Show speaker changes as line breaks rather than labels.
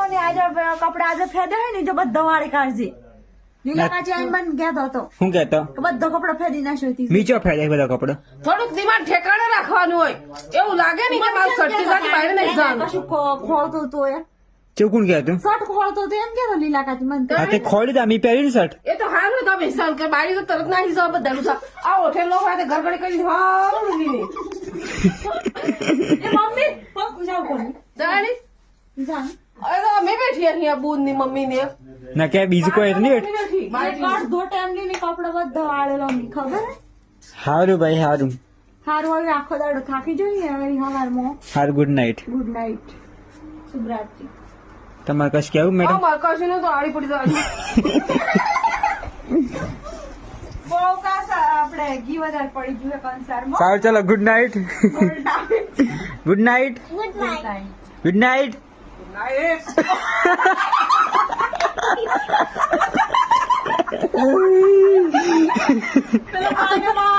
મને આજે કપડા આજે ફેદે હે ને જો બધો વાળી કાઢજે લીલા કાચી આઈને મને કહેતો હતો
શું કહેતો
કે બધો કપડો ફેદી નાખ્યો હતી
મીચો ફેરે બધા કપડો
થોડુંક દિમાગ ઠેકાણે રાખવાનું હોય એવું લાગે ને કે મારું સર્ટિફિકેટ બહાર નહીં જવાનું
કશું ખોળતો હતો એ
ચેવું કહેતું
શર્ટ ખોળતો હતો એમ કેતો લીલા કાચી મને
હા તે ખોડી દે મી પહેરી શર્ટ
એ તો હારું તમે હિસાબ કર બારી તો તરત નાખી જાવ બધાનું સાહેબ આ હોટેલ લોકો હાથે ઘર ઘડી કરી હારું લીધી
એ મમ્મી પગ જાવ કોની
જાણી
જાન
અરે અમે બેઠી અહીંયા બુન ની મમ્મી ને
ના કે બીજું કોઈ નહીં
બેઠી
એક અડધો ટાઈમ લઈને કપડો બધો વાળેલો ની ખબર હે
હારું ભાઈ હારું
હારું હવે આખો દાડો થાકી જોઈએ હવે હવારમાં
હારું ગુડ નાઇટ
ગુડ નાઇટ શુભરાત્રી
તમારે કશ કેવું મેડમ
મારે કશું ને તો આડી પડી જવાની
બહુ કાસ આપણે ઘી વધારે પડી ગયું કંસારમાં
સારું ચાલો good night good night
good night
good night
પેલા